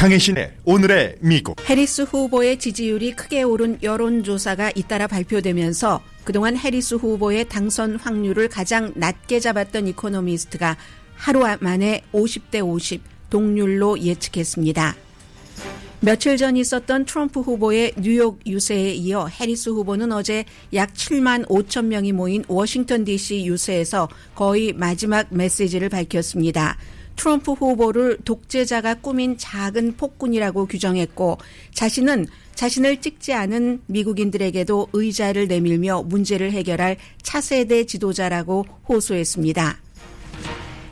강혜신의 오늘의 미국. 해리스 후보의 지지율이 크게 오른 여론조사가 잇따라 발표되면서 그동안 해리스 후보의 당선 확률을 가장 낮게 잡았던 이코노미스트가 하루 만에 50대 50 동률로 예측했습니다. 며칠 전 있었던 트럼프 후보의 뉴욕 유세에 이어 해리스 후보는 어제 약 7만 5천 명이 모인 워싱턴 DC 유세에서 거의 마지막 메시지를 밝혔습니다. 트럼프 후보를 독재자가 꾸민 작은 폭군이라고 규정했고 자신은 자신을 찍지 않은 미국인들에게도 의자를 내밀며 문제를 해결할 차세대 지도자라고 호소했습니다.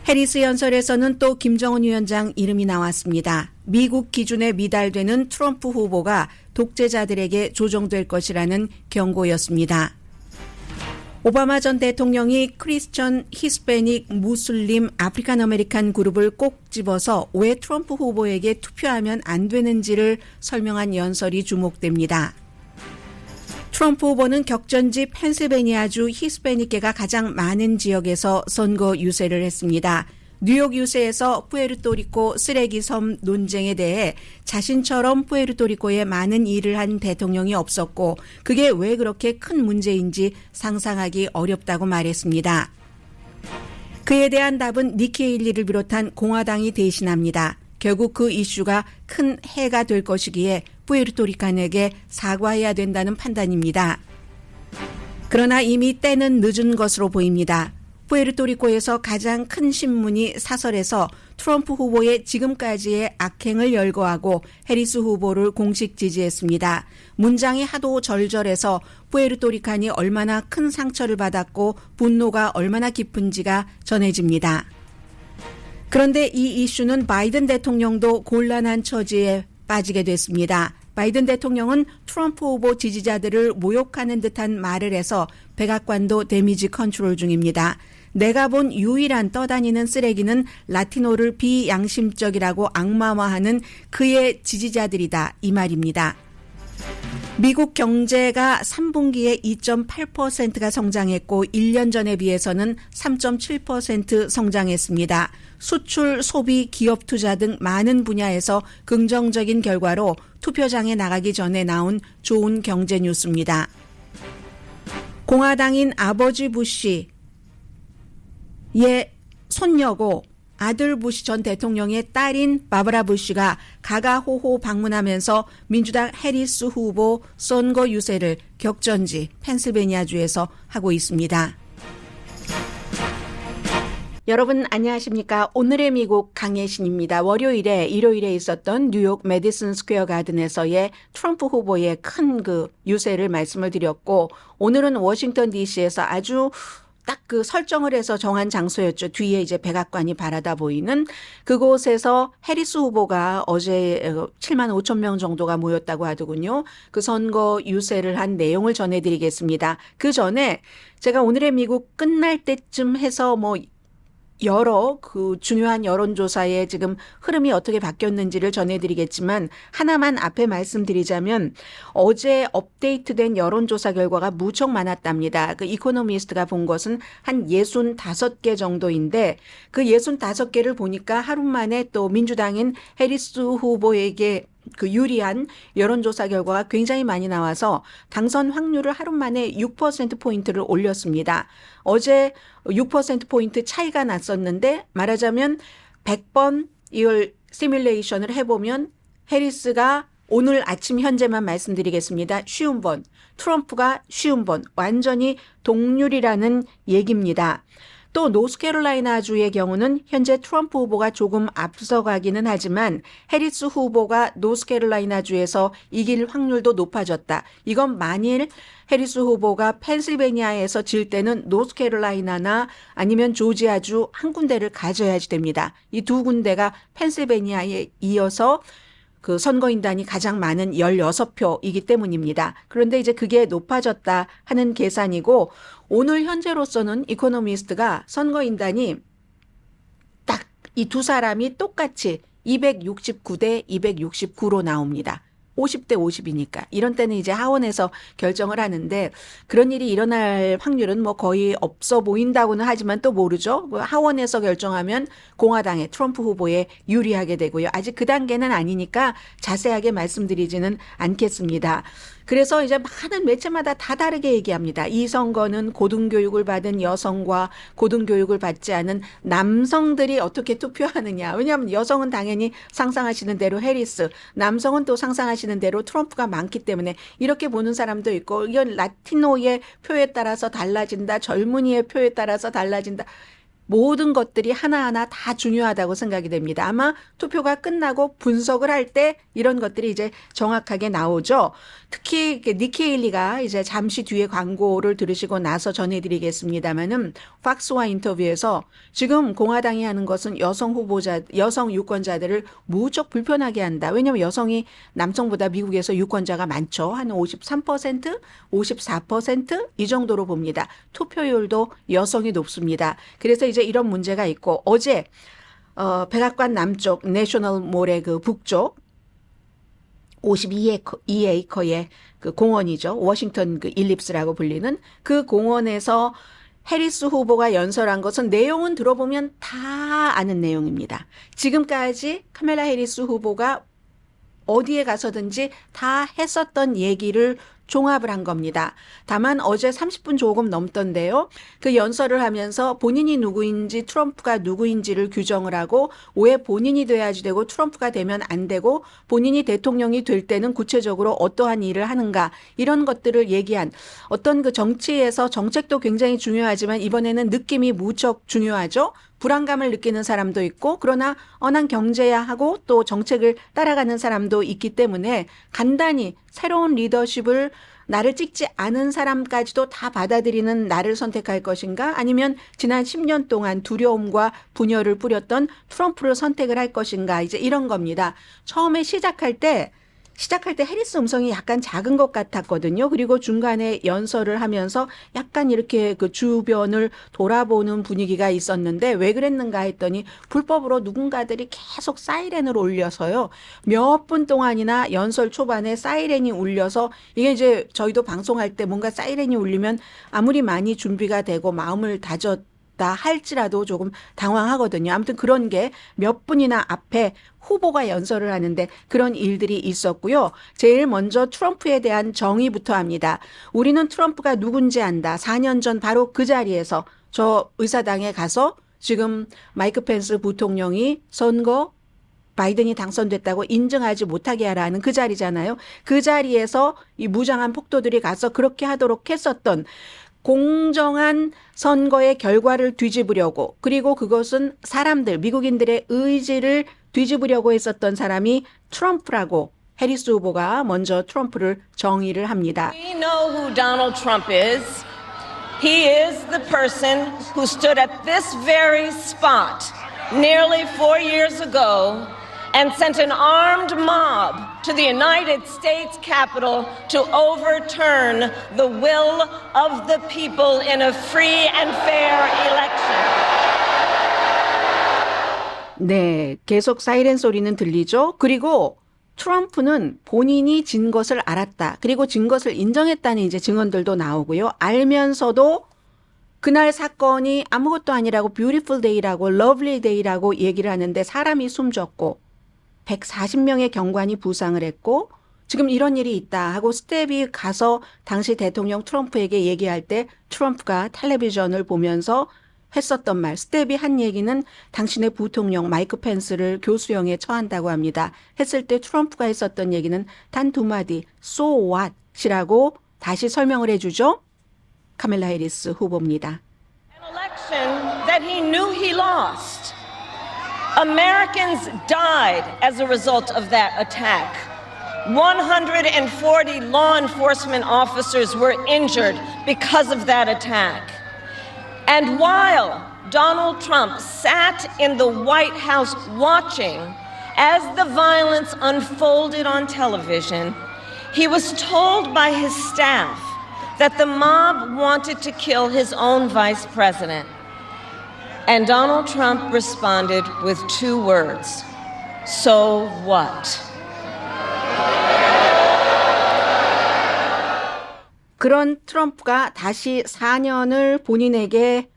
해리스 연설에서는 또 김정은 위원장 이름이 나왔습니다. 미국 기준에 미달되는 트럼프 후보가 독재자들에게 조종될 것이라는 경고였습니다. 오바마 전 대통령이 크리스천, 히스패닉, 무슬림, 아프리칸 아메리칸 그룹을 꼭 집어서 왜 트럼프 후보에게 투표하면 안 되는지를 설명한 연설이 주목됩니다. 트럼프 후보는 격전지 펜실베니아주 히스패닉계가 가장 많은 지역에서 선거 유세를 했습니다. 뉴욕 유세에서 푸에르토리코 쓰레기 섬 논쟁에 대해 자신처럼 푸에르토리코에 많은 일을 한 대통령이 없었고 그게 왜 그렇게 큰 문제인지 상상하기 어렵다고 말했습니다. 그에 대한 답은 니키 헤일리를 비롯한 공화당이 대신합니다. 결국 그 이슈가 큰 해가 될 것이기에 푸에르토리칸에게 사과해야 된다는 판단입니다. 그러나 이미 때는 늦은 것으로 보입니다. 푸에르토리코에서 가장 큰 신문이 사설에서 트럼프 후보의 지금까지의 악행을 열거하고 해리스 후보를 공식 지지했습니다. 문장이 하도 절절해서 푸에르토리칸이 얼마나 큰 상처를 받았고 분노가 얼마나 깊은지가 전해집니다. 그런데 이 이슈는 바이든 대통령도 곤란한 처지에 빠지게 됐습니다. 바이든 대통령은 트럼프 후보 지지자들을 모욕하는 듯한 말을 해서 백악관도 데미지 컨트롤 중입니다. 내가 본 유일한 떠다니는 쓰레기는 라티노를 비양심적이라고 악마화하는 그의 지지자들이다 이 말입니다. 미국 경제가 3분기에 2.8%가 성장했고 1년 전에 비해서는 3.7% 성장했습니다. 수출, 소비, 기업 투자 등 많은 분야에서 긍정적인 결과로 투표장에 나가기 전에 나온 좋은 경제 뉴스입니다. 공화당인 아버지 부시의 손녀고 아들 부시 전 대통령의 딸인 바바라 부시가 가가호호 방문하면서 민주당 해리스 후보 선거 유세를 격전지 펜실베니아주에서 하고 있습니다. 여러분 안녕하십니까? 오늘의 미국 강혜신입니다. 월요일에 일요일에 있었던 뉴욕 메디슨 스퀘어 가든에서의 트럼프 후보의 큰 유세를 말씀을 드렸고 오늘은 워싱턴 DC에서 아주 딱 그 설정을 해서 정한 장소였죠. 뒤에 이제 백악관이 바라다 보이는 그곳에서 해리스 후보가 어제 7만 5천 명 정도가 모였다고 하더군요. 그 선거 유세를 한 내용을 전해드리겠습니다. 그 전에 제가 오늘의 미국 끝날 때쯤 해서 여러 중요한 여론조사의 지금 흐름이 어떻게 바뀌었는지를 전해드리겠지만 하나만 앞에 말씀드리자면 어제 업데이트된 여론조사 결과가 무척 많았답니다. 그 이코노미스트가 본 것은 한 65개 정도인데 그 65개를 보니까 하루 만에 또 민주당인 해리스 후보에게 유리한 여론조사 결과가 굉장히 많이 나와서 당선 확률을 하루 만에 6%포인트를 올렸습니다. 어제 6%포인트 차이가 났었는데 말하자면 100번 이걸 시뮬레이션을 해보면 해리스가 오늘 아침 현재만 말씀드리겠습니다. 50번, 트럼프가 50번, 완전히 동률이라는 얘기입니다. 또 노스캐롤라이나주의 경우는 현재 트럼프 후보가 조금 앞서가기는 하지만 해리스 후보가 노스캐롤라이나주에서 이길 확률도 높아졌다. 이건 만일 해리스 후보가 펜실베니아에서 질 때는 노스캐롤라이나나 아니면 조지아주 한 군데를 가져야지 됩니다. 이 두 군데가 펜실베니아에 이어서 그 선거인단이 가장 많은 16표이기 때문입니다. 그런데 이제 그게 높아졌다 하는 계산이고 오늘 현재로서는 이코노미스트가 선거인단이 딱 이 두 사람이 똑같이 269대 269로 나옵니다. 50대 50이니까. 이런 때는 이제 하원에서 결정을 하는데 그런 일이 일어날 확률은 뭐 거의 없어 보인다고는 하지만 또 모르죠. 하원에서 결정하면 공화당의 트럼프 후보에 유리하게 되고요. 아직 그 단계는 아니니까 자세하게 말씀드리지는 않겠습니다. 그래서 이제 많은 매체마다 다 다르게 얘기합니다. 이 선거는 고등교육을 받은 여성과 고등교육을 받지 않은 남성들이 어떻게 투표하느냐. 왜냐하면 여성은 당연히 상상하시는 대로 해리스, 남성은 또 상상하시는 대로 트럼프가 많기 때문에 이렇게 보는 사람도 있고 이건 라티노의 표에 따라서 달라진다. 젊은이의 표에 따라서 달라진다. 모든 것들이 하나하나 다 중요하다고 생각이 됩니다. 아마 투표가 끝나고 분석을 할 때 이런 것들이 이제 정확하게 나오죠. 특히 니키 헤일리가 이제 잠시 뒤에 광고를 들으시고 나서 전해드리겠습니다만은 팍스와 인터뷰에서 지금 공화당이 하는 것은 여성 후보자, 여성 유권자들을 무척 불편하게 한다. 왜냐하면 여성이 남성보다 미국에서 유권자가 많죠. 한 53%, 54%이 정도로 봅니다. 투표율도 여성이 높습니다. 그래서 이제 이런 문제가 있고 어제 백악관 남쪽 내셔널 몰의 그 북쪽 52에이커의 그 공원이죠. 워싱턴 그 일립스라고 불리는 그 공원에서 해리스 후보가 연설한 것은 내용은 들어보면 다 아는 내용입니다. 지금까지 카멜라 해리스 후보가 어디에 가서든지 다 했었던 얘기를 종합을 한 겁니다. 다만 어제 30분 조금 넘던데요. 그 연설을 하면서 본인이 누구인지 트럼프가 누구인지를 규정을 하고 왜 본인이 돼야지 되고 트럼프가 되면 안 되고 본인이 대통령이 될 때는 구체적으로 어떠한 일을 하는가 이런 것들을 얘기한 어떤 그 정치에서 정책도 굉장히 중요하지만 이번에는 느낌이 무척 중요하죠. 불안감을 느끼는 사람도 있고 그러나 난 경제야 하고 또 정책을 따라가는 사람도 있기 때문에 간단히 새로운 리더십을 나를 찍지 않은 사람까지도 다 받아들이는 나를 선택할 것인가 아니면 지난 10년 동안 두려움과 분열을 뿌렸던 트럼프를 선택을 할 것인가 이제 이런 겁니다. 처음에 시작할 때 해리스 음성이 약간 작은 것 같았거든요. 그리고 중간에 연설을 하면서 약간 이렇게 그 주변을 돌아보는 분위기가 있었는데 왜 그랬는가 했더니 불법으로 누군가들이 계속 사이렌을 울려서요. 몇 분 동안이나 연설 초반에 사이렌이 울려서 이게 이제 저희도 방송할 때 뭔가 사이렌이 울리면 아무리 많이 준비가 되고 마음을 다졌다 할지라도 조금 당황하거든요. 아무튼 그런 게 몇 분이나 앞에 후보가 연설을 하는데 그런 일들이 있었고요. 제일 먼저 트럼프에 대한 정의부터 합니다. 우리는 트럼프가 누군지 안다. 4년 전 바로 그 자리에서 저 의사당에 가서 지금 마이크 펜스 부통령이 선거 바이든이 당선됐다고 인정하지 못하게 하라는 그 자리잖아요. 그 자리에서 이 무장한 폭도들이 가서 그렇게 하도록 했었던 공정한 선거의 결과를 뒤집으려고 그리고 그것은 사람들 미국인들의 의지를 뒤집으려고 했었던 사람이 트럼프라고 해리스 후보가 먼저 트럼프를 정의를 합니다. We know who Donald Trump is. He is the person who stood at this very spot nearly 4 years ago and sent an armed mob to the United States Capitol to overturn the will of the people in a free and fair election. 네, 계속 사이렌 소리는 들리죠. 그리고 트럼프는 본인이 진 것을 알았다. 그리고 진 것을 인정했다는 이제 증언들도 나오고요. 알면서도 그날 사건이 아무것도 아니라고 뷰티풀 데이라고 러블리 데이라고 얘기를 하는데 사람이 숨졌고 140명의 경관이 부상을 했고 지금 이런 일이 있다 하고 스텝이 가서 당시 대통령 트럼프에게 얘기할 때 트럼프가 텔레비전을 보면서 했었던 말, 스텝이 한 얘기는 당신의 부통령 마이크 펜스를 교수형에 처한다고 합니다. 했을 때 트럼프가 했었던 얘기는 단 두 마디 So what이라고 다시 설명을 해주죠. 카멜라 해리스 후보입니다. An election that he knew he lost. Americans died as a result of that attack. 140 law enforcement officers were injured because of that attack. And while Donald Trump sat in the White House watching as the violence unfolded on television, he was told by his staff that the mob wanted to kill his own vice president. And Donald Trump responded with 2 words, so what? 그런 트럼프가 다시 4년을 본인에게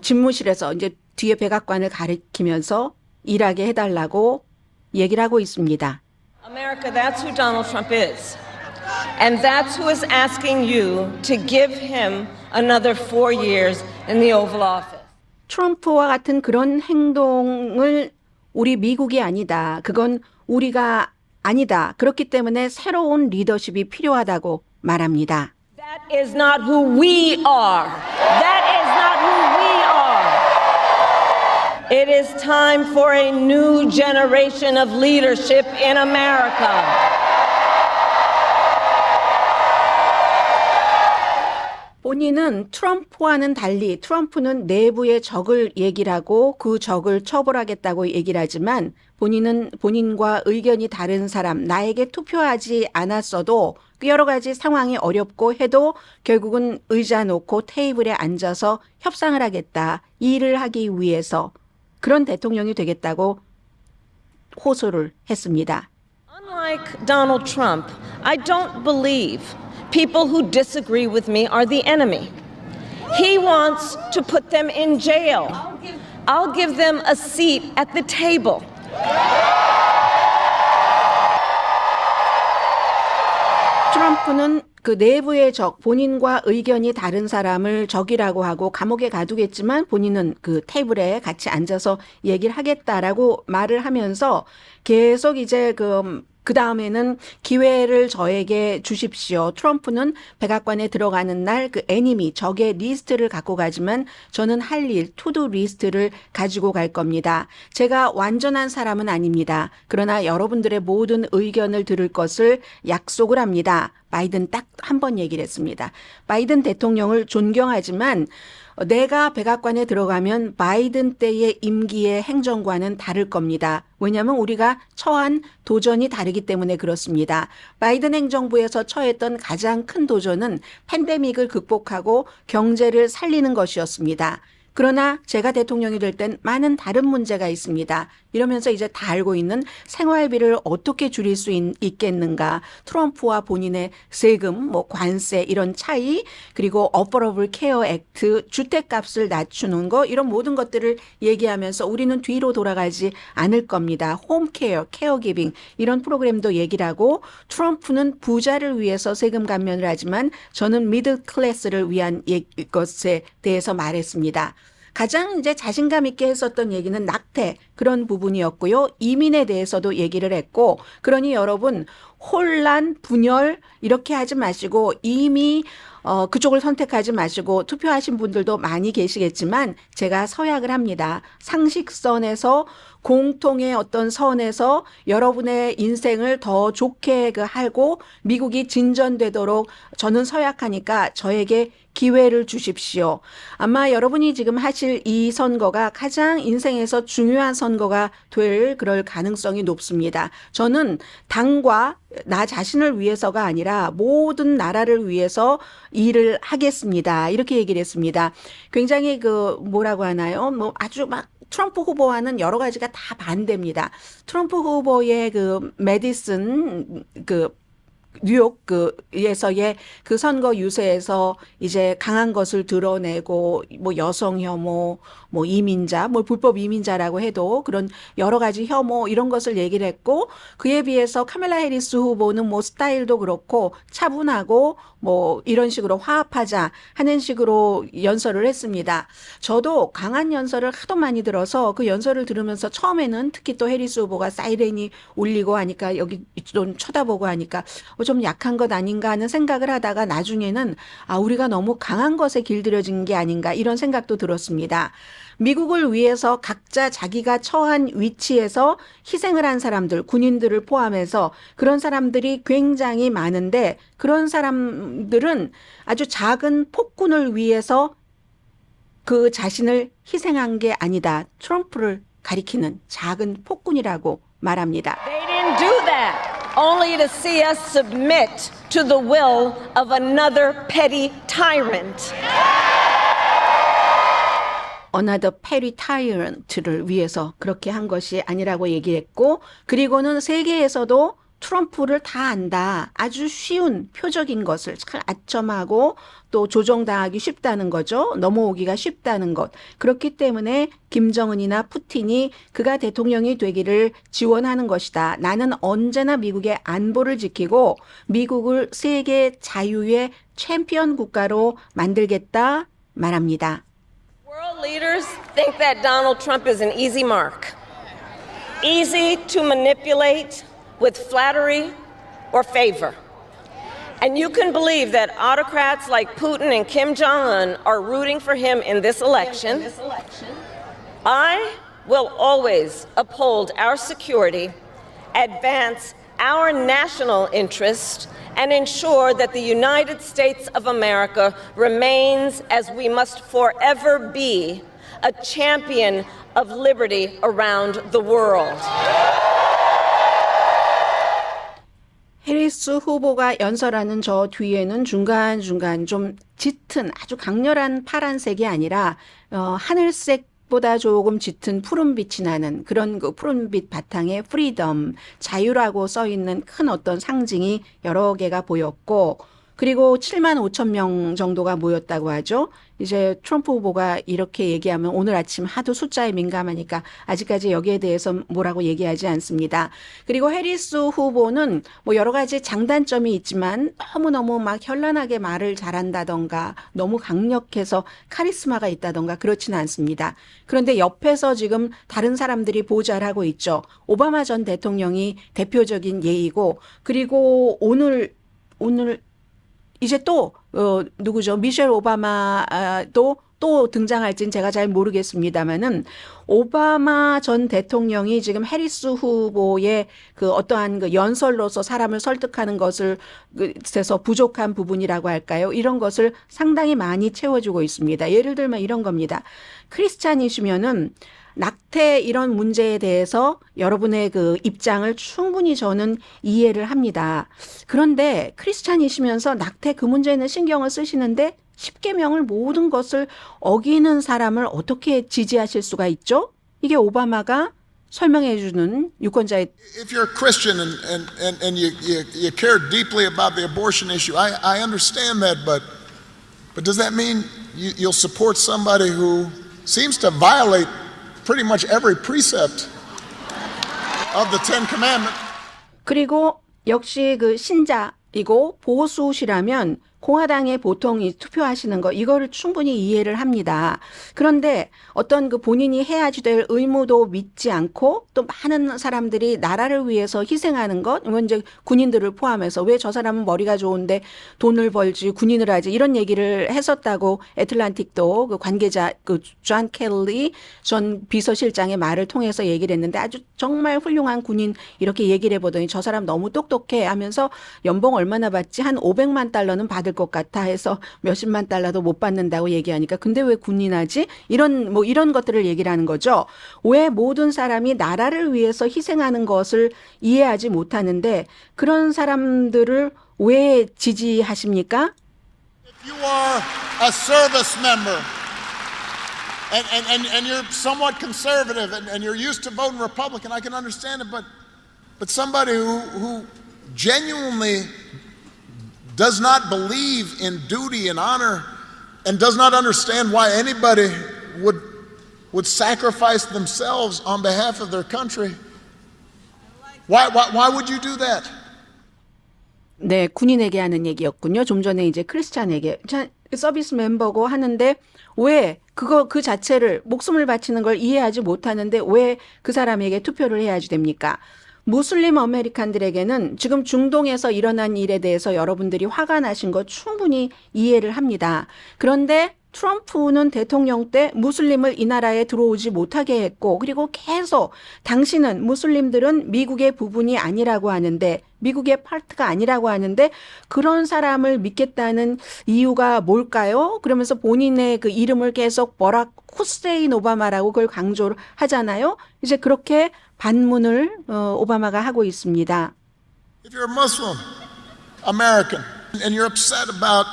집무실에서 이제 뒤에 백악관을 가리키면서 일하게 해달라고 얘기를 하고 있습니다. America, that's who Donald Trump is. And that's who is asking you to give him another 4 years in the Oval Office. 트럼프와 같은 그런 행동을 우리 미국이 아니다. 그건 우리가 아니다. 그렇기 때문에 새로운 리더십이 필요하다고 말합니다. That is not who we are. That is not who we are. It is time for a new generation of leadership in America. 본인은 트럼프와는 달리 트럼프는 내부의 적을 얘기를 하고 그 적을 처벌하겠다고 얘기를 하지만 본인은 본인과 의견이 다른 사람, 나에게 투표하지 않았어도 여러 가지 상황이 어렵고 해도 결국은 의자 놓고 테이블에 앉아서 협상을 하겠다. 일을 하기 위해서 그런 대통령이 되겠다고 호소를 했습니다. Unlike Donald Trump, I don't believe people who disagree with me are the enemy. He wants to put them in jail. I'll give them a seat at the table. 트럼프는 그 내부의 적, 본인과 의견이 다른 사람을 적이라고 하고 감옥에 가두겠지만 본인은 그 테이블에 같이 앉아서 얘기를 하겠다라고 말을 하면서 계속 이제 그 다음에는 기회를 저에게 주십시오. 트럼프는 백악관에 들어가는 날 그 애니미, 적의 리스트를 갖고 가지만 저는 할 일, 투두 리스트를 가지고 갈 겁니다. 제가 완전한 사람은 아닙니다. 그러나 여러분들의 모든 의견을 들을 것을 약속을 합니다. 바이든 딱 한 번 얘기를 했습니다. 바이든 대통령을 존경하지만 내가 백악관에 들어가면 바이든 때의 임기의 행정과는 다를 겁니다. 왜냐하면 우리가 처한 도전이 다르기 때문에 그렇습니다. 바이든 행정부에서 처했던 가장 큰 도전은 팬데믹을 극복하고 경제를 살리는 것이었습니다. 그러나 제가 대통령이 될 땐 많은 다른 문제가 있습니다. 이러면서 이제 다 알고 있는 생활비를 어떻게 줄일 수 있겠는가. 트럼프와 본인의 세금, 관세 이런 차이, 그리고 어퍼러블 케어 액트, 주택값을 낮추는 거 이런 모든 것들을 얘기하면서 우리는 뒤로 돌아가지 않을 겁니다. 홈케어, 케어기빙 이런 프로그램도 얘기를 하고 트럼프는 부자를 위해서 세금 감면을 하지만 저는 미들 클래스를 위한 것에 대해서 말했습니다. 가장 이제 자신감 있게 했었던 얘기는 낙태 그런 부분이었고요. 이민에 대해서도 얘기를 했고 그러니 여러분 혼란, 분열 이렇게 하지 마시고 이미 그쪽을 선택하지 마시고 투표하신 분들도 많이 계시겠지만 제가 서약을 합니다. 상식선에서 공통의 어떤 선에서 여러분의 인생을 더 좋게 하고 미국이 진전되도록 저는 서약하니까 저에게 기회를 주십시오. 아마 여러분이 지금 하실 이 선거가 가장 인생에서 중요한 선거가 될 그럴 가능성이 높습니다. 저는 당과 나 자신을 위해서가 아니라 모든 나라를 위해서 일을 하겠습니다. 이렇게 얘기를 했습니다. 굉장히 뭐라고 하나요? 아주 막 트럼프 후보와는 여러 가지가 다 반대입니다. 트럼프 후보의 메디슨 뉴욕 에서의 그 선거 유세에서 이제 강한 것을 드러내고 여성 혐오, 이민자, 불법 이민자라고 해도 그런 여러 가지 혐오 이런 것을 얘기를 했고 그에 비해서 카멜라 해리스 후보는 스타일도 그렇고 차분하고 이런 식으로 화합하자 하는 식으로 연설을 했습니다. 저도 강한 연설을 하도 많이 들어서 그 연설을 들으면서 처음에는 특히 또 해리스 후보가 사이렌이 울리고 하니까 여기 좀 쳐다보고 하니까 좀 약한 것 아닌가 하는 생각을 하다가 나중에는 우리가 너무 강한 것에 길들여진 게 아닌가 이런 생각도 들었습니다. 미국을 위해서 각자 자기가 처한 위치에서 희생을 한 사람들, 군인들을 포함해서 그런 사람들이 굉장히 많은데 그런 사람들은 아주 작은 폭군을 위해서 그 자신을 희생한 게 아니다. 트럼프를 가리키는 작은 폭군이라고 말합니다. They didn't do that only to see us submit to the will of another petty tyrant. Another petty tyrant를 위해서 그렇게 한 것이 아니라고 얘기했고 그리고는 세계에서도 트럼프를 다 안다. 아주 쉬운 표적인 것을 잘 아첨하고 또 조종당하기 쉽다는 거죠. 넘어오기가 쉽다는 것. 그렇기 때문에 김정은이나 푸틴이 그가 대통령이 되기를 지원하는 것이다. 나는 언제나 미국의 안보를 지키고 미국을 세계 자유의 챔피언 국가로 만들겠다 말합니다. World leaders think that Donald Trump is an easy mark, easy to manipulate with flattery or favor. And you can believe that autocrats like Putin and Kim Jong-un are rooting for him in this election. I will always uphold our security, advance our national interest, and ensure that the United States of America remains, as we must forever be, a champion of liberty around the world. 해리스 후보가 연설하는 저 뒤에는 중간중간 좀 짙은 아주 강렬한 파란색이 아니라 하늘색보다 조금 짙은 푸른빛이 나는 그런 그 푸른빛 바탕에 프리덤, 자유라고 써 있는 큰 어떤 상징이 여러 개가 보였고 그리고 7만 5천 명 정도가 모였다고 하죠. 이제 트럼프 후보가 이렇게 얘기하면 오늘 아침 하도 숫자에 민감하니까 아직까지 여기에 대해서 뭐라고 얘기하지 않습니다. 그리고 해리스 후보는 뭐 여러 가지 장단점이 있지만 너무너무 막 현란하게 말을 잘한다던가 너무 강력해서 카리스마가 있다던가 그렇지는 않습니다. 그런데 옆에서 지금 다른 사람들이 보좌를 하고 있죠. 오바마 전 대통령이 대표적인 예이고 그리고 오늘 이제 또 누구죠? 미셸 오바마도 또 등장할지는 제가 잘 모르겠습니다만은 오바마 전 대통령이 지금 해리스 후보의 그 어떠한 그 연설로서 사람을 설득하는 것을 그래서 부족한 부분이라고 할까요? 이런 것을 상당히 많이 채워주고 있습니다. 예를 들면 이런 겁니다. 크리스찬이시면은 낙태 이런 문제에 대해서 여러분의 그 입장을 충분히 저는 이해를 합니다. 그런데 크리스찬이시면서 낙태 그 문제에는 신경을 쓰시는데 10계명을 모든 것을 어기는 사람을 어떻게 지지하실 수가 있죠? 이게 오바마가 설명해 주는 유권자의 If you're a Christian and you care deeply about the abortion issue, I understand that, but does that mean you'll support somebody who seems to violate pretty much every precept of the Ten Commandments? 그리고 역시 그 신자이고 보수시라면 공화당에 보통 투표하시는 거 이거를 충분히 이해를 합니다. 그런데 어떤 그 본인이 해야지 될 의무도 믿지 않고 또 많은 사람들이 나라를 위해서 희생하는 것, 이건 이제 군인들을 포함해서 왜 저 사람은 머리가 좋은데 돈을 벌지 군인을 하지 이런 얘기를 했었다고 애틀란틱도 그 관계자 그 존 켈리 전 비서실장의 말을 통해서 얘기를 했는데 아주 정말 훌륭한 군인 이렇게 얘기를 해보더니 저 사람 너무 똑똑해 하면서 연봉 얼마나 받지 한 500만 달러는 받을 것 같아 해서 몇십만 달러도 못 받는다고 얘기하니까 근데 왜 군인하지? 이런 것들을 얘기를 하는 거죠. 왜 모든 사람이 나라를 위해서 희생하는 것을 이해하지 못하는데 그런 사람들을 왜 지지하십니까? If you are a service member and you're somewhat conservative and you're used to voting Republican, I can understand it, but somebody who genuinely does not believe in duty and honor and does not understand why anybody would sacrifice themselves on behalf of their country. Why would you do that? 네, 군인에게 하는 얘기였군요. 좀 전에 이제 크리스찬에게 서비스 멤버고 하는데 왜 그 자체를 목숨을 바치는 걸 이해하지 못하는데 왜 그 사람에게 투표를 해야지 됩니까? 무슬림 아메리칸들에게는 지금 중동에서 일어난 일에 대해서 여러분들이 화가 나신 거 충분히 이해를 합니다. 그런데 트럼프는 대통령 때 무슬림을 이 나라에 들어오지 못하게 했고 그리고 계속 당신은 무슬림들은 미국의 부분이 아니라고 하는데 미국의 파트가 아니라고 하는데 그런 사람을 믿겠다는 이유가 뭘까요? 그러면서 본인의 그 이름을 계속 버락 후세인 오바마라고 그걸 강조를 하잖아요. 이제 그렇게 반문을 오바마가 하고 있습니다. If you're a Muslim American and you're upset about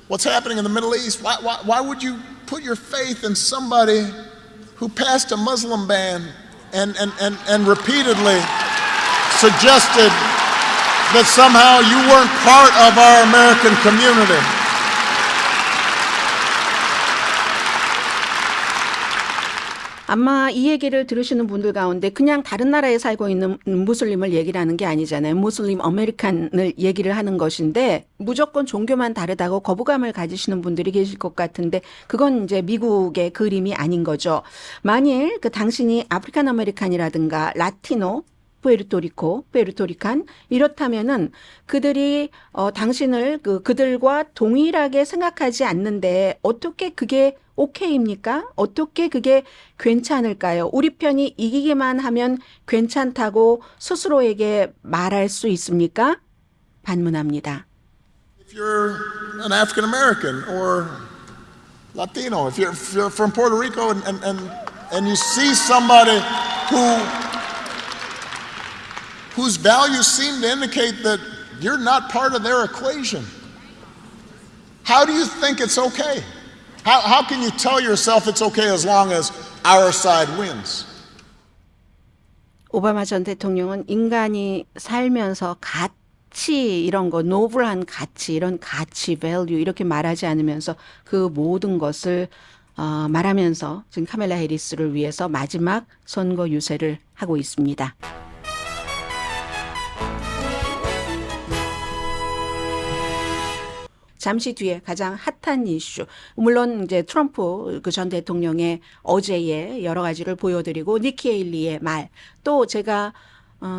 what's happening in the Middle East, why would you put your faith in somebody who passed a Muslim ban and repeatedly suggested that somehow you weren't part of our American community. 아마 이 얘기를 들으시는 분들 가운데 그냥 다른 나라에 살고 있는 무슬림을 얘기를 하는 게 아니잖아요. 무슬림 아메리칸을 얘기를 하는 것인데 무조건 종교만 다르다고 거부감을 가지시는 분들이 계실 것 같은데 그건 이제 미국의 그림이 아닌 거죠. 만일 그 당신이 아프리칸 아메리칸이라든가 라티노 푸에르토리칸 이렇다면은 그들이 당신을 그들과 동일하게 생각하지 않는데 어떻게 그게 오케이입니까? 어떻게 그게 괜찮을까요? 우리 편이 이기기만 하면 괜찮다고 스스로에게 말할 수 있습니까? 반문합니다. If you're an African American or Latino, if you're from Puerto Rico and you see somebody whose values seem to indicate that you're not part of their equation, how do you think it's okay? How can you tell yourself it's okay as long as our side wins? 오바마 전 대통령은 인간이 살면서 가치 이런 거 노블한 가치 이런 가치 value 이렇게 말하지 않으면서 그 모든 것을 말하면서 지금 카멜라 해리스를 위해서 마지막 선거 유세를 하고 있습니다. 잠시 뒤에 가장 핫한 이슈. 물론 이제 트럼프 그 전 대통령의 어제의 여러 가지를 보여드리고 니키 헤일리의 말. 또 제가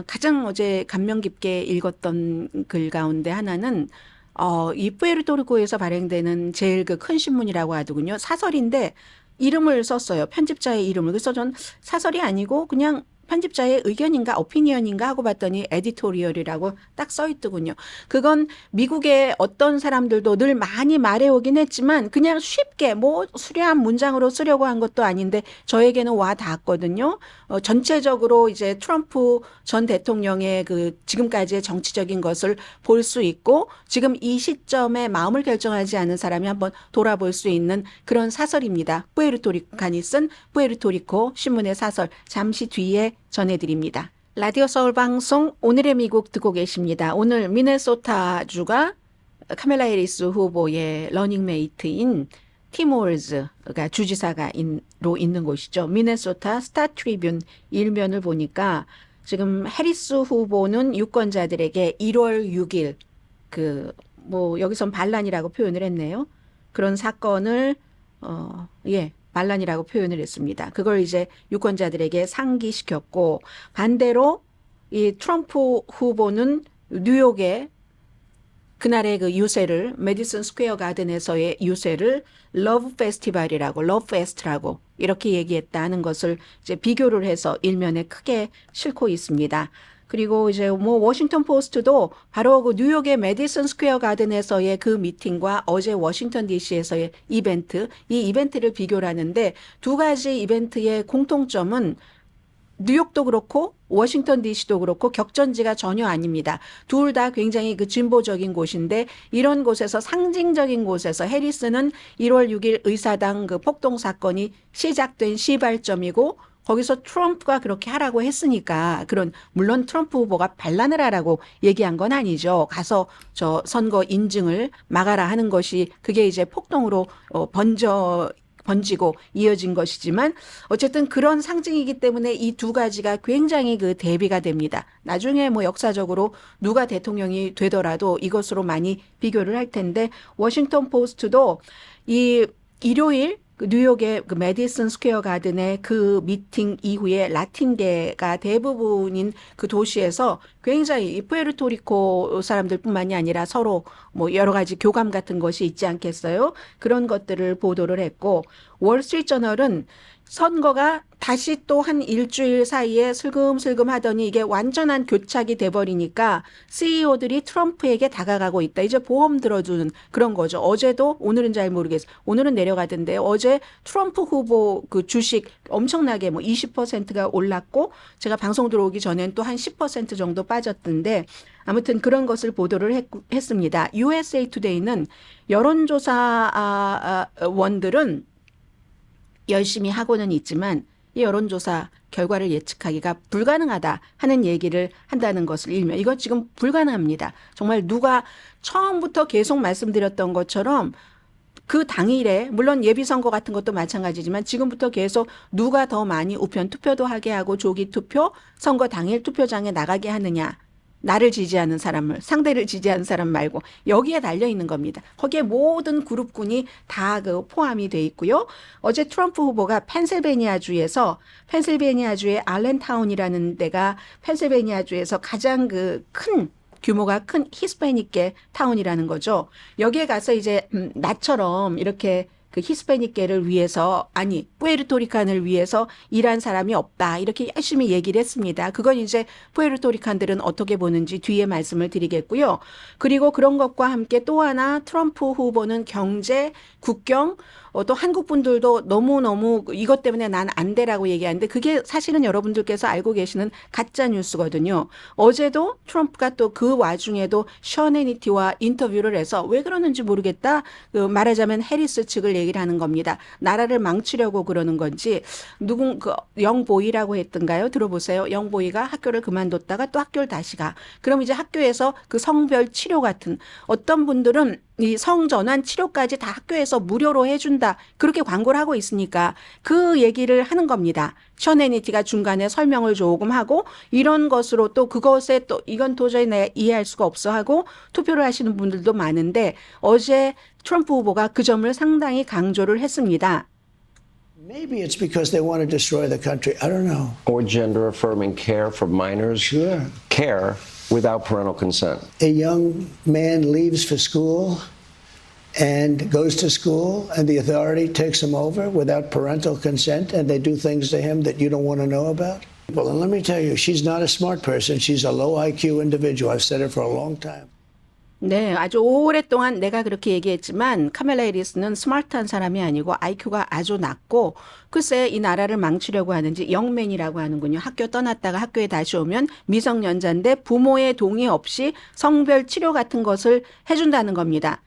가장 어제 감명 깊게 읽었던 글 가운데 하나는 이 푸에르토리코에서 발행되는 제일 그 큰 신문이라고 하더군요. 사설인데 이름을 썼어요. 편집자의 이름을. 그래서 전 사설이 아니고 그냥 편집자의 의견인가 오피니언인가 하고 봤더니 에디토리얼이라고 딱 써있더군요. 그건 미국의 어떤 사람들도 늘 많이 말해오긴 했지만 그냥 쉽게 뭐 수려한 문장으로 쓰려고 한 것도 아닌데 저에게는 와 닿았거든요. 전체적으로 이제 트럼프 전 대통령의 그 지금까지의 정치적인 것을 볼 수 있고 지금 이 시점에 마음을 결정하지 않은 사람이 한번 돌아볼 수 있는 그런 사설입니다. 푸에르토리칸이 쓴 푸에르토리코 신문의 사설 잠시 뒤에 전해드립니다. 라디오 서울 방송 오늘의 미국 듣고 계십니다. 오늘 미네소타주가 카멜라 해리스 후보의 러닝메이트인 팀 월즈가 주지사가 있는 곳이죠. 미네소타 스타 트리뷴 일면을 보니까 지금 해리스 후보는 유권자들에게 1월 6일 뭐 여기선 반란이라고 표현을 했네요. 그런 사건을 반란이라고 표현을 했습니다. 그걸 이제 유권자들에게 상기시켰고 반대로 이 트럼프 후보는 뉴욕의 그날의 그 유세를 메디슨 스퀘어 가든에서의 유세를 러브 페스티벌이라고 러브 페스트라고 이렇게 얘기했다는 것을 이제 비교를 해서 일면에 크게 싣고 있습니다. 그리고 이제 뭐 워싱턴 포스트도 바로 그 뉴욕의 메디슨 스퀘어 가든에서의 그 미팅과 어제 워싱턴 DC에서의 이벤트, 이 이벤트를 비교를 하는데 두 가지 이벤트의 공통점은 뉴욕도 그렇고 워싱턴 DC도 그렇고 격전지가 전혀 아닙니다. 둘 다 굉장히 그 진보적인 곳인데 이런 곳에서 상징적인 곳에서 해리스는 1월 6일 의사당 그 폭동 사건이 시작된 시발점이고 거기서 트럼프가 그렇게 하라고 했으니까 물론 트럼프 후보가 반란을 하라고 얘기한 건 아니죠. 가서 저 선거 인증을 막아라 하는 것이 그게 이제 폭동으로 번지고 이어진 것이지만 어쨌든 그런 상징이기 때문에 이 두 가지가 굉장히 그 대비가 됩니다. 나중에 뭐 역사적으로 누가 대통령이 되더라도 이것으로 많이 비교를 할 텐데 워싱턴 포스트도 이 일요일 뉴욕의 그 메디슨 스퀘어 가든의 그 미팅 이후에 라틴계가 대부분인 그 도시에서 굉장히 이 푸에르토리코 사람들뿐만이 아니라 서로 뭐 여러 가지 교감 같은 것이 있지 않겠어요? 그런 것들을 보도를 했고 월스트리트저널은 선거가 다시 또 한 일주일 사이에 슬금슬금 하더니 이게 완전한 교착이 돼버리니까 CEO들이 트럼프에게 다가가고 있다. 이제 보험 들어주는 그런 거죠. 어제도 오늘은 잘 모르겠어요. 오늘은 내려가던데 어제 트럼프 후보 그 주식 엄청나게 뭐 20%가 올랐고 제가 방송 들어오기 전엔 또 한 10% 정도 빠졌던데 아무튼 그런 것을 보도를 했습니다. USA Today는 여론조사 원들은 열심히 하고는 있지만 이 여론조사 결과를 예측하기가 불가능하다 하는 얘기를 한다는 것을 일면 이건 지금 불가능합니다. 정말 누가 처음부터 계속 말씀드렸던 것처럼 그 당일에 물론 예비선거 같은 것도 마찬가지지만 지금부터 계속 누가 더 많이 우편 투표도 하게 하고 조기 투표 선거 당일 투표장에 나가게 하느냐. 나를 지지하는 사람을 상대를 지지하는 사람 말고 여기에 달려 있는 겁니다. 거기에 모든 그룹군이 다 그 포함이 돼 있고요. 어제 트럼프 후보가 펜실베니아주의 알렌타운이라는 데가 펜실베니아주에서 가장 그 큰 규모가 큰 히스패닉계 타운이라는 거죠. 여기에 가서 이제 나처럼 이렇게 그 히스패닉계를 위해서 아니 푸에르토리칸을 위해서 일한 사람이 없다 이렇게 열심히 얘기를 했습니다. 그건 이제 푸에르토리칸들은 어떻게 보는지 뒤에 말씀을 드리겠고요. 그리고 그런 것과 함께 또 하나 트럼프 후보는 경제, 국경 또 한국 분들도 너무너무 이것 때문에 난 안 돼라고 얘기하는데 그게 사실은 여러분들께서 알고 계시는 가짜 뉴스거든요. 어제도 트럼프가 또 그 와중에도 셔네니티와 인터뷰를 해서 왜 그러는지 모르겠다. 그 말하자면 해리스 측을 얘기를 하는 겁니다. 나라를 망치려고 그러는 건지 영보이라고 했던가요? 들어보세요. 영보이가 학교를 그만뒀다가 또 학교를 다시 가. 그럼 이제 학교에서 그 성별 치료 같은 어떤 분들은 이 성전환 치료까지 다 학교에서 무료로 해준다. 그렇게 광고를 하고 있으니까 그 얘기를 하는 겁니다. 셔네니티가 중간에 설명을 조금 하고 이런 것으로 또 그것에 또 이건 도저히 내가 이해할 수가 없어 하고 투표를 하시는 분들도 많은데 어제 트럼프 후보가 그 점을 상당히 강조를 했습니다. Maybe it's because they want to destroy the country. I don't know. Or gender affirming care for minors. Sure. Care without parental consent. A young man leaves for school and goes to school, and the authority takes him over without parental consent, and they do things to him that you don't want to know about. Well, and let me tell you, she's not a smart person. She's a low IQ individual. I've said it for a long time. 네, 아주 오랫동안 내가 그렇게 얘기했지만 카멜라 해리스는 스마트한 사람이 아니고 IQ가 아주 낮고 글쎄 이 나라를 망치려고 하는지 영맨이라고 하는군요. 학교 떠났다가 학교에 다시 오면 미성년자인데 부모의 동의 없이 성별 치료 같은 것을 해준다는 겁니다.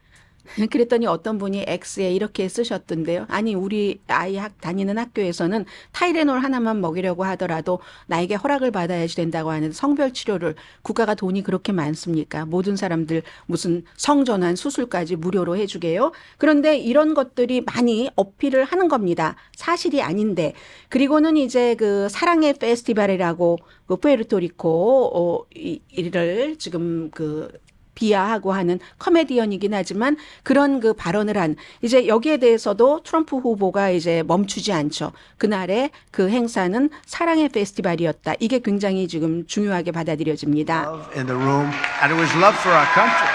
그랬더니 어떤 분이 X에 이렇게 쓰셨던데요. 아니 우리 아이 다니는 학교에서는 타이레놀 하나만 먹이려고 하더라도 나에게 허락을 받아야지 된다고 하는 성별 치료를 국가가 돈이 그렇게 많습니까? 모든 사람들 무슨 성전환 수술까지 무료로 해주게요. 그런데 이런 것들이 많이 어필을 하는 겁니다. 사실이 아닌데. 그리고는 이제 그 사랑의 페스티벌이라고 그 푸에르토리코 이를 지금 그 비하하고 하는 코미디언이긴 하지만 그런 그 발언을 한 이제 여기에 대해서도 트럼프 후보가 이제 멈추지 않죠. 그날의 그 행사는 사랑의 페스티벌이었다. 이게 굉장히 지금 중요하게 받아들여집니다. Love in the room, and it was love for our country.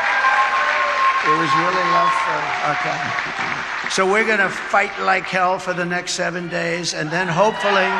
It was really love for our country. So we're going to fight like hell for the next 7 days, and then hopefully.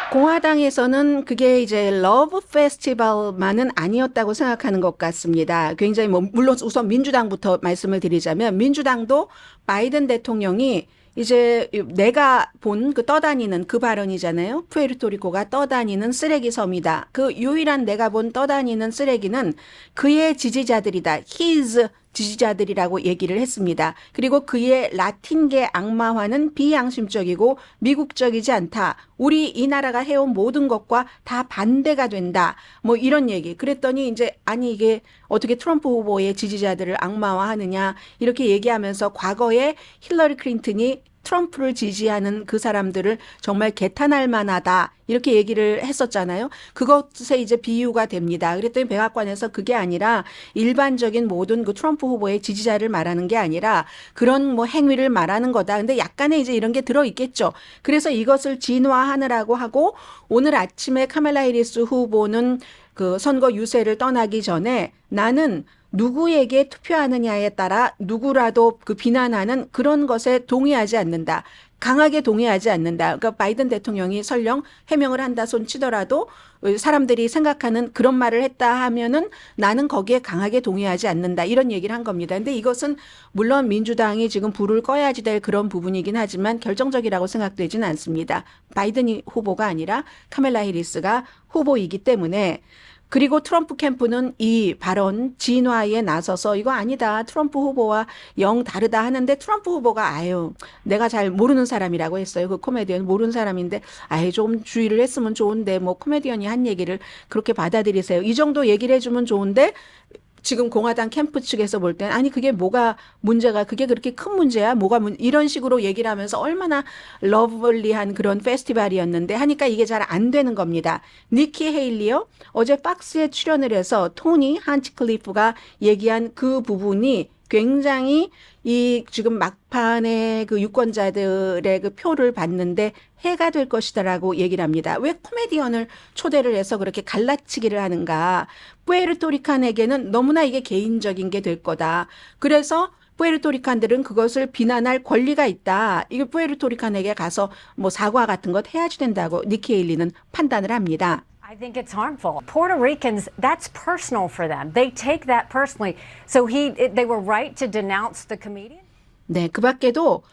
공화당에서는 그게 이제 러브 페스티벌만은 아니었다고 생각하는 것 같습니다. 굉장히 물론 우선 민주당부터 말씀을 드리자면 민주당도 바이든 대통령이 이제 내가 본 그 떠다니는 그 발언이잖아요. 푸에르토리코가 떠다니는 쓰레기 섬이다. 그 유일한 내가 본 떠다니는 쓰레기는 그의 지지자들이다. His 지지자들이라고 얘기를 했습니다. 그리고 그의 라틴계 악마화는 비양심적이고 미국적이지 않다. 우리 이 나라가 해온 모든 것과 다 반대가 된다. 뭐 이런 얘기. 그랬더니 이제 아니 이게 어떻게 트럼프 후보의 지지자들을 악마화하느냐 이렇게 얘기하면서 과거에 힐러리 클린턴이 트럼프를 지지하는 그 사람들을 정말 개탄할 만하다. 이렇게 얘기를 했었잖아요. 그것에 이제 비유가 됩니다. 그랬더니 백악관에서 그게 아니라 일반적인 모든 그 트럼프 후보의 지지자를 말하는 게 아니라 그런 뭐 행위를 말하는 거다. 근데 약간의 이제 이런 게 들어있겠죠. 그래서 이것을 진화하느라고 하고 오늘 아침에 카멜라 해리스 후보는 그 선거 유세를 떠나기 전에 나는 누구에게 투표하느냐에 따라 누구라도 그 비난하는 그런 것에 동의하지 않는다. 강하게 동의하지 않는다. 그러니까 바이든 대통령이 설령 해명을 한다 손 치더라도 사람들이 생각하는 그런 말을 했다 하면은 나는 거기에 강하게 동의하지 않는다. 이런 얘기를 한 겁니다. 근데 이것은 물론 민주당이 지금 불을 꺼야지 될 그런 부분이긴 하지만 결정적이라고 생각되지는 않습니다. 바이든 후보가 아니라 카멜라 해리스가 후보이기 때문에 그리고 트럼프 캠프는 이 발언 진화에 나서서 이거 아니다. 트럼프 후보와 영 다르다 하는데 트럼프 후보가 아유 내가 잘 모르는 사람이라고 했어요. 그 코미디언 모르는 사람인데 아유 좀 주의를 했으면 좋은데 뭐 코미디언이 한 얘기를 그렇게 받아들이세요. 이 정도 얘기를 해주면 좋은데 지금 공화당 캠프 측에서 볼 때는 아니 그게 뭐가 문제가 그게 그렇게 큰 문제야 뭐가 이런 식으로 얘기를 하면서 얼마나 러블리한 그런 페스티벌이었는데 하니까 이게 잘 안 되는 겁니다. 니키 헤일리요 어제 박스에 출연을 해서 토니 한치클리프가 얘기한 그 부분이 굉장히 이 지금 막판에 그 유권자들의 그 표를 받는데 해가 될 것이다라고 얘기를 합니다. 왜 코미디언을 초대를 해서 그렇게 갈라치기를 하는가? 푸에르토리칸에게는 너무나 이게 개인적인 게 될 거다. 그래서 푸에르토리칸들은 그것을 비난할 권리가 있다. 이게 푸에르토리칸에게 가서 뭐 사과 같은 것 해야지 된다고 니키 헤일리는 판단을 합니다. I think it's harmful. Puerto Ricans, that's personal for them. They take that personally. So they were right to denounce the comedian? 네, 그 밖에도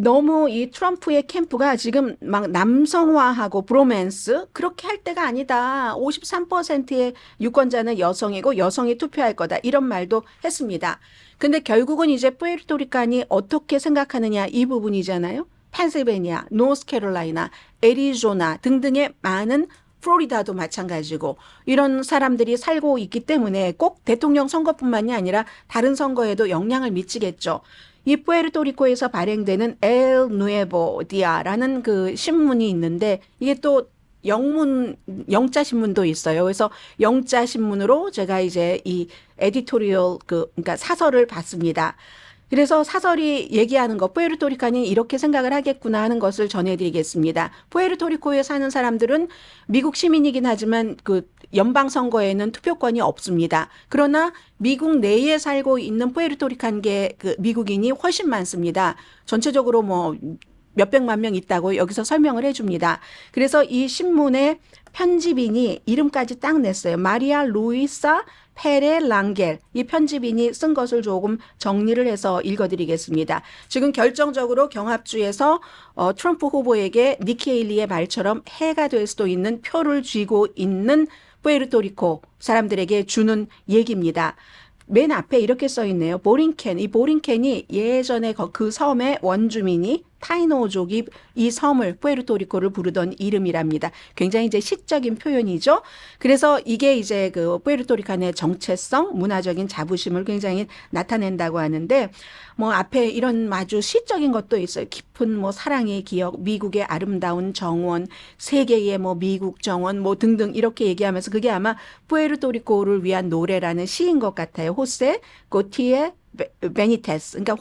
너무 이 트럼프의 캠프가 지금 막 남성화하고 브로맨스 그렇게 할 때가 아니다. 53%의 유권자는 여성이고 여성이 투표할 거다. 이런 말도 했습니다. 근데 결국은 이제 푸에르토리칸이 어떻게 생각하느냐 이 부분이잖아요. 펜실베니아, 노스캐롤라이나, 애리조나 등등의 많은 플로리다도 마찬가지고 이런 사람들이 살고 있기 때문에 꼭 대통령 선거뿐만이 아니라 다른 선거에도 영향을 미치겠죠. 이 푸에르토리코에서 발행되는 엘 누에보 디아라는 그 신문이 있는데 이게 또 영자 신문도 있어요. 그래서 영자 신문으로 제가 이제 이 에디토리얼 그러니까 사설을 봤습니다. 그래서 사설이 얘기하는 거 푸에르토리칸이 이렇게 생각을 하겠구나 하는 것을 전해드리겠습니다. 푸에르토리코에 사는 사람들은 미국 시민이긴 하지만 그 연방 선거에는 투표권이 없습니다. 그러나 미국 내에 살고 있는 푸에르토리칸계 그 미국인이 훨씬 많습니다. 전체적으로 뭐 몇백만 명 있다고 여기서 설명을 해줍니다. 그래서 이 신문의 편집인이 이름까지 딱 냈어요. 마리아 루이사 페레 랑겔 이 편집인이 쓴 것을 조금 정리를 해서 읽어드리겠습니다. 지금 결정적으로 경합주에서 트럼프 후보에게 니키 헤일리의 말처럼 해가 될 수도 있는 표를 쥐고 있는 푸에르토리코 사람들에게 주는 얘기입니다. 맨 앞에 이렇게 써 있네요. 보링켄. 이 보링켄이 예전에 그 섬의 원주민이 타이노족이 이 섬을 푸에르토리코를 부르던 이름이랍니다. 굉장히 이제 시적인 표현이죠. 그래서 이게 이제 그 푸에르토리칸의 정체성, 문화적인 자부심을 굉장히 나타낸다고 하는데 뭐 앞에 이런 아주 시적인 것도 있어요. 깊은 뭐 사랑의 기억, 미국의 아름다운 정원, 세계의 뭐 미국 정원 뭐 등등 이렇게 얘기하면서 그게 아마 푸에르토리코를 위한 노래라는 시인 것 같아요. 호세 고티에 베니테스, 그러니까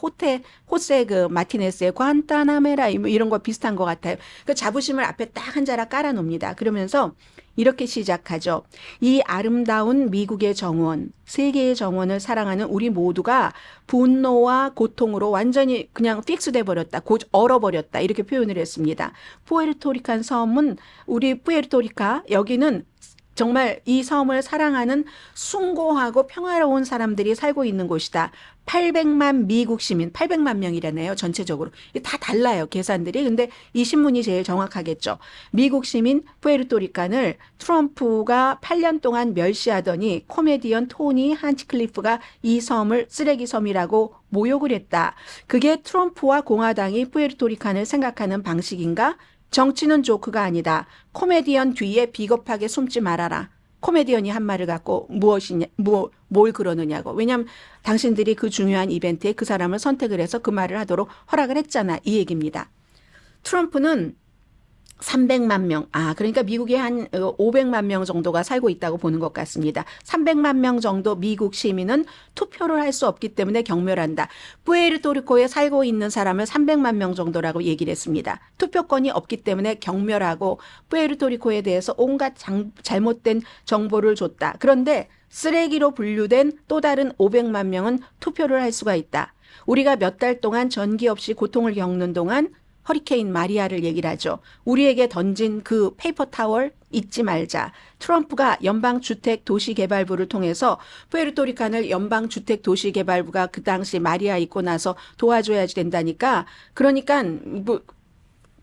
호세 그 마티네스의 관타나메라 이런 거 비슷한 것 같아요. 그 자부심을 앞에 딱 한 자락 깔아놓습니다. 그러면서 이렇게 시작하죠. 이 아름다운 미국의 정원, 세계의 정원을 사랑하는 우리 모두가 분노와 고통으로 완전히 그냥 픽스돼 버렸다, 얼어버렸다 이렇게 표현을 했습니다. 푸에르토리칸 섬은 우리 푸에르토리카 여기는 정말 이 섬을 사랑하는 숭고하고 평화로운 사람들이 살고 있는 곳이다. 800만 미국 시민, 800만 명이라네요. 전체적으로. 다 달라요. 계산들이. 근데 이 신문이 제일 정확하겠죠. 미국 시민 푸에르토리칸을 트럼프가 8년 동안 멸시하더니 코미디언 토니 한치클리프가 이 섬을 쓰레기 섬이라고 모욕을 했다. 그게 트럼프와 공화당이 푸에르토리칸을 생각하는 방식인가? 정치는 조크가 아니다. 코미디언 뒤에 비겁하게 숨지 말아라. 코미디언이 한 말을 갖고 뭘 그러느냐고. 왜냐하면 당신들이 그 중요한 이벤트에 그 사람을 선택을 해서 그 말을 하도록 허락을 했잖아. 이 얘기입니다. 트럼프는 300만 명, 그러니까 미국에 한 500만 명 정도가 살고 있다고 보는 것 같습니다. 300만 명 정도 미국 시민은 투표를 할 수 없기 때문에 경멸한다. 푸에르토리코에 살고 있는 사람을 300만 명 정도라고 얘기를 했습니다. 투표권이 없기 때문에 경멸하고 푸에르토리코에 대해서 온갖 잘못된 정보를 줬다. 그런데 쓰레기로 분류된 또 다른 500만 명은 투표를 할 수가 있다. 우리가 몇 달 동안 전기 없이 고통을 겪는 동안 허리케인 마리아를 얘기를 하죠. 우리에게 던진 그 페이퍼 타월 잊지 말자. 트럼프가 연방주택도시개발부를 통해서 푸에르토리칸을 연방주택도시개발부가 그 당시 마리아 있고 나서 도와줘야지 된다니까. 그러니까 뭐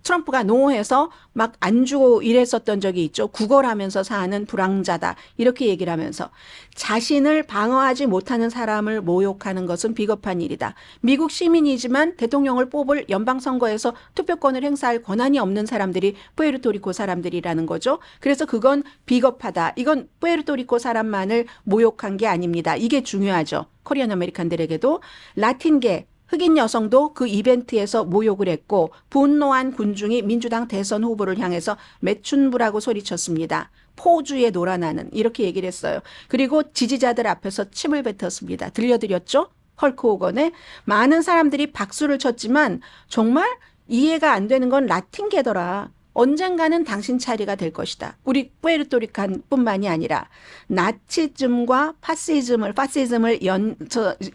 트럼프가 농어해서 막 안 주고 이랬었던 적이 있죠. 구걸하면서 사는 불황자다. 이렇게 얘기를 하면서 자신을 방어하지 못하는 사람을 모욕하는 것은 비겁한 일이다. 미국 시민이지만 대통령을 뽑을 연방선거에서 투표권을 행사할 권한이 없는 사람들이 푸에르토리코 사람들이라는 거죠. 그래서 그건 비겁하다. 이건 푸에르토리코 사람만을 모욕한 게 아닙니다. 이게 중요하죠. 코리안 아메리칸들에게도 라틴계 흑인 여성도 그 이벤트에서 모욕을 했고 분노한 군중이 민주당 대선 후보를 향해서 매춘부라고 소리쳤습니다. 포주에 놀아나는 이렇게 얘기를 했어요. 그리고 지지자들 앞에서 침을 뱉었습니다. 들려드렸죠? 헐크 호건에 많은 사람들이 박수를 쳤지만 정말 이해가 안 되는 건 라틴계더라. 언젠가는 당신 차례가 될 것이다. 우리 푸에르토리칸뿐만이 아니라 나치즘과 파시즘을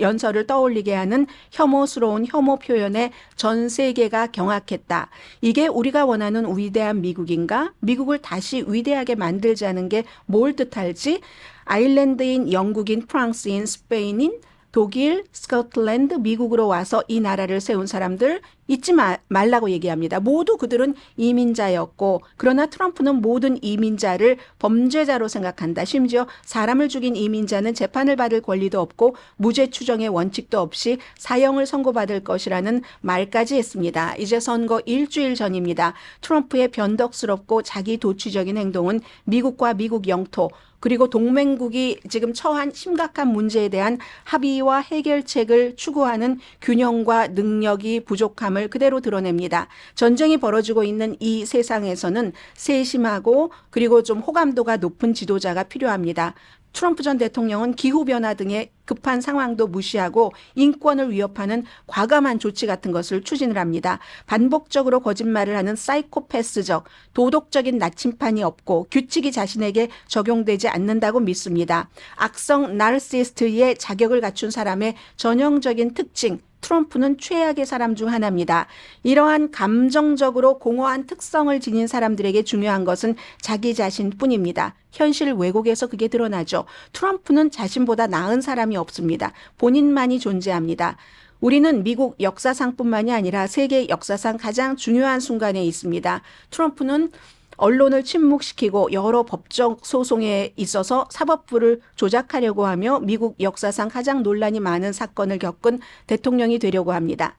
연설을 떠올리게 하는 혐오스러운 혐오 표현에 전 세계가 경악했다. 이게 우리가 원하는 위대한 미국인가? 미국을 다시 위대하게 만들자는 게 뭘 뜻할지 아일랜드인, 영국인, 프랑스인, 스페인인 독일, 스코틀랜드, 미국으로 와서 이 나라를 세운 사람들 잊지 말라고 얘기합니다. 모두 그들은 이민자였고 그러나 트럼프는 모든 이민자를 범죄자로 생각한다. 심지어 사람을 죽인 이민자는 재판을 받을 권리도 없고 무죄 추정의 원칙도 없이 사형을 선고받을 것이라는 말까지 했습니다. 이제 선거 일주일 전입니다. 트럼프의 변덕스럽고 자기 도취적인 행동은 미국과 미국 영토 그리고 동맹국이 지금 처한 심각한 문제에 대한 합의와 해결책을 추구하는 균형과 능력이 부족함을 그대로 드러냅니다. 전쟁이 벌어지고 있는 이 세상에서는 세심하고 그리고 좀 호감도가 높은 지도자가 필요합니다. 트럼프 전 대통령은 기후변화 등의 급한 상황도 무시하고 인권을 위협하는 과감한 조치 같은 것을 추진을 합니다. 반복적으로 거짓말을 하는 사이코패스적, 도덕적인 나침판이 없고 규칙이 자신에게 적용되지 않는다고 믿습니다. 악성 나르시스트의 자격을 갖춘 사람의 전형적인 특징, 트럼프는 최악의 사람 중 하나입니다. 이러한 감정적으로 공허한 특성을 지닌 사람들에게 중요한 것은 자기 자신뿐입니다. 현실 왜곡에서 그게 드러나죠. 트럼프는 자신보다 나은 사람이 없습니다. 본인만이 존재합니다. 우리는 미국 역사상뿐만이 아니라 세계 역사상 가장 중요한 순간에 있습니다. 트럼프는 언론을 침묵시키고 여러 법적 소송에 있어서 사법부를 조작하려고 하며 미국 역사상 가장 논란이 많은 사건을 겪은 대통령이 되려고 합니다.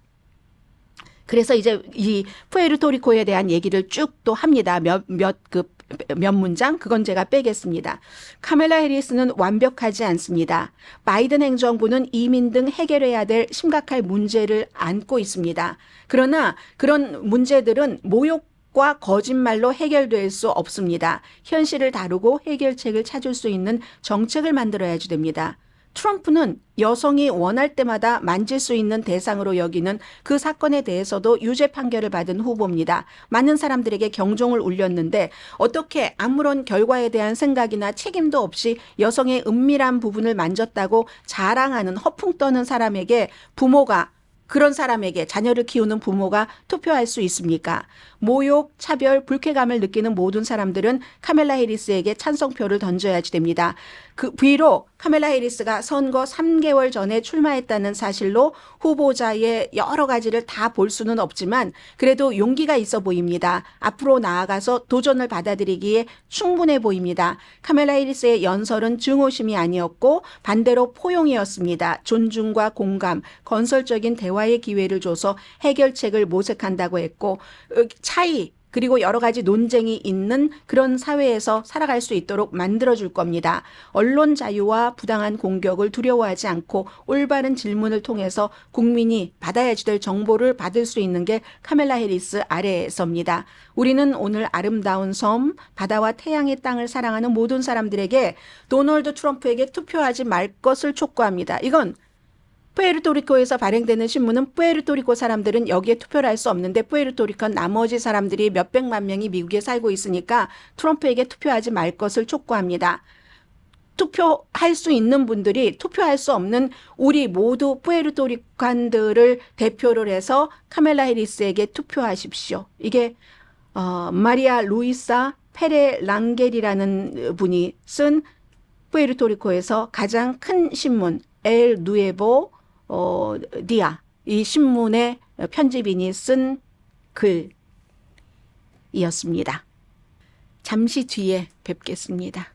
그래서 이제 이 푸에르토리코에 대한 얘기를 쭉 또 합니다. 몇 문장 그건 제가 빼겠습니다. 카멜라 해리스는 완벽하지 않습니다. 바이든 행정부는 이민 등 해결해야 될 심각한 문제를 안고 있습니다. 그러나 그런 문제들은 모욕과 거짓말로 해결될 수 없습니다. 현실을 다루고 해결책을 찾을 수 있는 정책을 만들어야지 됩니다. 트럼프는 여성이 원할 때마다 만질 수 있는 대상으로 여기는 그 사건에 대해서도 유죄 판결을 받은 후보입니다. 많은 사람들에게 경종을 울렸는데 어떻게 아무런 결과에 대한 생각이나 책임도 없이 여성의 은밀한 부분을 만졌다고 자랑하는 허풍 떠는 사람에게 그런 사람에게 자녀를 키우는 부모가 투표할 수 있습니까? 모욕, 차별, 불쾌감을 느끼는 모든 사람들은 카멜라 해리스에게 찬성표를 던져야지 됩니다. 비록 카멜라 해리스가 선거 3개월 전에 출마했다는 사실로 후보자의 여러 가지를 다 볼 수는 없지만 그래도 용기가 있어 보입니다. 앞으로 나아가서 도전을 받아들이기에 충분해 보입니다. 카멜라 해리스의 연설은 증오심이 아니었고 반대로 포용이었습니다. 존중과 공감, 건설적인 대화의 기회를 줘서 해결책을 모색한다고 했고 차이 그리고 여러 가지 논쟁이 있는 그런 사회에서 살아갈 수 있도록 만들어줄 겁니다. 언론 자유와 부당한 공격을 두려워하지 않고 올바른 질문을 통해서 국민이 받아야지 될 정보를 받을 수 있는 게 카멜라 해리스 아래에서입니다. 우리는 오늘 아름다운 섬, 바다와 태양의 땅을 사랑하는 모든 사람들에게 도널드 트럼프에게 투표하지 말 것을 촉구합니다. 이건 푸에르토리코에서 발행되는 신문은 푸에르토리코 사람들은 여기에 투표를 할 수 없는데 푸에르토리코 나머지 사람들이 몇백만 명이 미국에 살고 있으니까 트럼프에게 투표하지 말 것을 촉구합니다. 투표할 수 있는 분들이 투표할 수 없는 우리 모두 푸에르토리칸들을 대표를 해서 카멜라 해리스에게 투표하십시오. 이게 마리아 루이사 페레 랑겔이라는 분이 쓴 푸에르토리코에서 가장 큰 신문 엘 누에보 디아 이 신문의 편집인이 쓴 글 조사이었습니다. 잠시 뒤에 뵙겠습니다.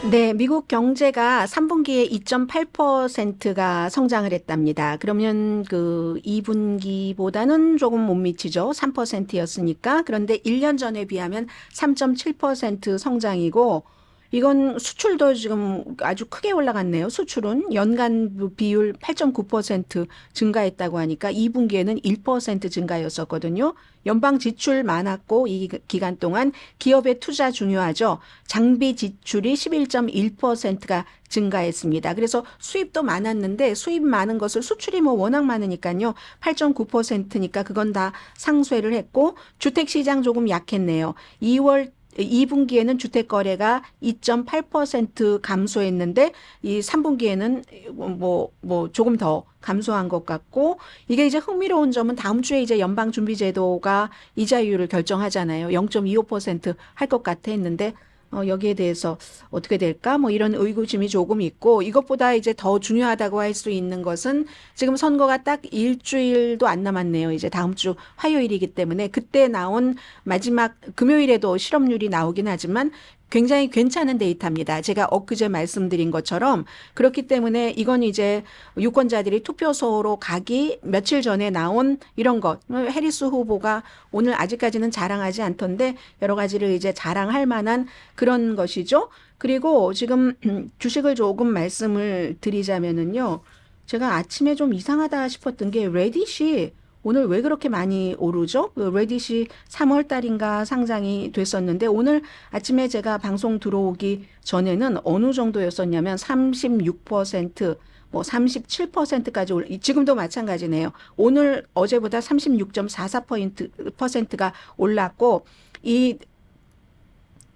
네, 미국 경제가 3분기에 2.8%가 성장을 했답니다. 그러면 그 2분기보다는 조금 못 미치죠. 3%였으니까. 그런데 1년 전에 비하면 3.7% 성장이고, 이건 수출도 지금 아주 크게 올라갔네요. 수출은 연간 비율 8.9% 증가했다고 하니까 2분기에는 1% 증가였었거든요. 연방 지출 많았고 이 기간 동안 기업의 투자 중요하죠. 장비 지출이 11.1%가 증가했습니다. 그래서 수입도 많았는데 수입 많은 것을 수출이 뭐 워낙 많으니까요. 8.9%니까 그건 다 상쇄를 했고 주택시장 조금 약했네요. 2분기에는 주택 거래가 2.8% 감소했는데 이 3분기에는 뭐 조금 더 감소한 것 같고, 이게 이제 흥미로운 점은 다음 주에 이제 연방준비제도가 이자율을 결정하잖아요. 0.25% 할 것 같아 했는데 여기에 대해서 어떻게 될까? 뭐 이런 의구심이 조금 있고, 이것보다 이제 더 중요하다고 할 수 있는 것은 지금 선거가 딱 일주일도 안 남았네요. 이제 다음 주 화요일이기 때문에 그때 나온 마지막 금요일에도 실업률이 나오긴 하지만 굉장히 괜찮은 데이터입니다. 제가 엊그제 말씀드린 것처럼 그렇기 때문에 이건 이제 유권자들이 투표소로 가기 며칠 전에 나온 이런 것. 해리스 후보가 오늘 아직까지는 자랑하지 않던데 여러 가지를 이제 자랑할 만한 그런 것이죠. 그리고 지금 주식을 조금 말씀을 드리자면은요. 제가 아침에 좀 이상하다 싶었던 게 레딧이 오늘 왜 그렇게 많이 오르죠? 레딧이 3월 달인가 상장이 됐었는데 오늘 아침에 제가 방송 들어오기 전에는 어느 정도였었냐면 36%, 뭐 37%까지 지금도 마찬가지네요. 오늘 어제보다 36.44%가 올랐고 이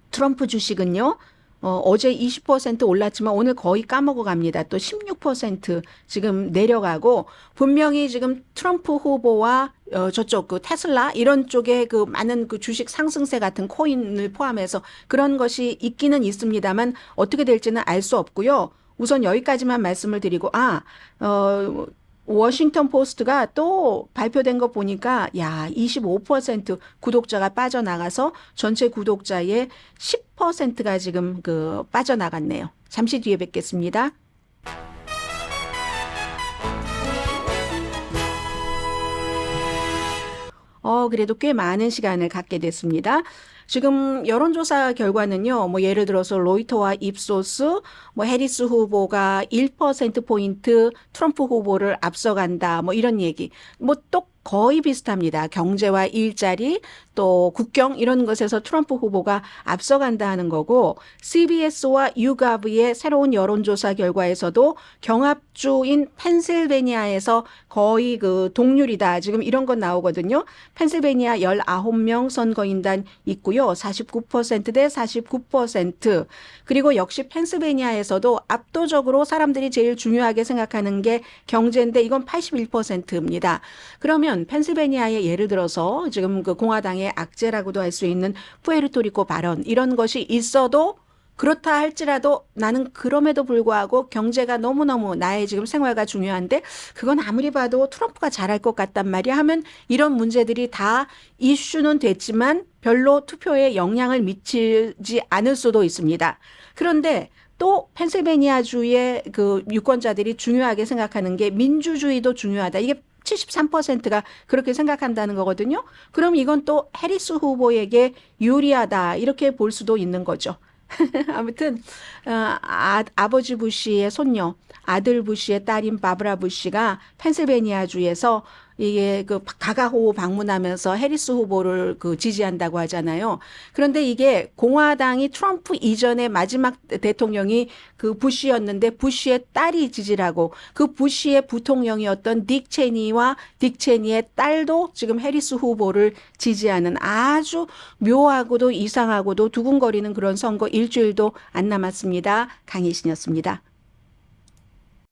트럼프 주식은요. 어제 20% 올랐지만 오늘 거의 까먹어 갑니다. 또 16% 지금 내려가고 분명히 지금 트럼프 후보와 저쪽 그 테슬라 이런 쪽에 그 많은 그 주식 상승세 같은 코인을 포함해서 그런 것이 있기는 있습니다만 어떻게 될지는 알 수 없고요. 우선 여기까지만 말씀을 드리고 워싱턴 포스트가 또 발표된 거 보니까 25% 구독자가 빠져나가서 전체 구독자의 10%가 지금 그 빠져나갔네요. 잠시 뒤에 뵙겠습니다. 그래도 꽤 많은 시간을 갖게 됐습니다. 지금 여론조사 결과는요, 뭐 예를 들어서 로이터와 입소스, 뭐 해리스 후보가 1%포인트 트럼프 후보를 앞서간다, 뭐 이런 얘기. 뭐 또 거의 비슷합니다. 경제와 일자리, 또 국경 이런 것에서 트럼프 후보가 앞서간다 하는 거고, CBS와 YouGov의 새로운 여론조사 결과에서도 경합주인 펜실베니아에서 거의 그 동률이다. 지금 이런 건 나오거든요. 펜실베니아 19명 선거인단 있고요. 49% 대 49%. 그리고 역시 펜실베니아에서도 압도적으로 사람들이 제일 중요하게 생각하는 게 경제인데 이건 81%입니다. 그러면 펜실베니아의 예를 들어서 지금 그 공화당의 악재라고도 할 수 있는 푸에르토리코 발언 이런 것이 있어도 그렇다 할지라도 나는 그럼에도 불구하고 경제가 너무너무 나의 지금 생활가 중요한데 그건 아무리 봐도 트럼프가 잘할 것 같단 말이야 하면 이런 문제들이 다 이슈는 됐지만 별로 투표에 영향을 미치지 않을 수도 있습니다. 그런데 또 펜실베니아주의 그 유권자들이 중요하게 생각하는 게 민주주의도 중요하다. 이게 73%가 그렇게 생각한다는 거거든요. 그럼 이건 또 해리스 후보에게 유리하다 이렇게 볼 수도 있는 거죠. 아무튼 아버지 부시의 손녀, 아들 부시의 딸인 바브라 부시가 펜실베니아주에서 이게 그 가가호 방문하면서 해리스 후보를 그 지지한다고 하잖아요. 그런데 이게 공화당이 트럼프 이전의 마지막 대통령이 그 부시였는데 부시의 딸이 지지라고 그 부시의 부통령이었던 딕 체니와 딕 체니의 딸도 지금 해리스 후보를 지지하는 아주 묘하고도 이상하고도 두근거리는 그런 선거 일주일도 안 남았습니다. 강희신이었습니다.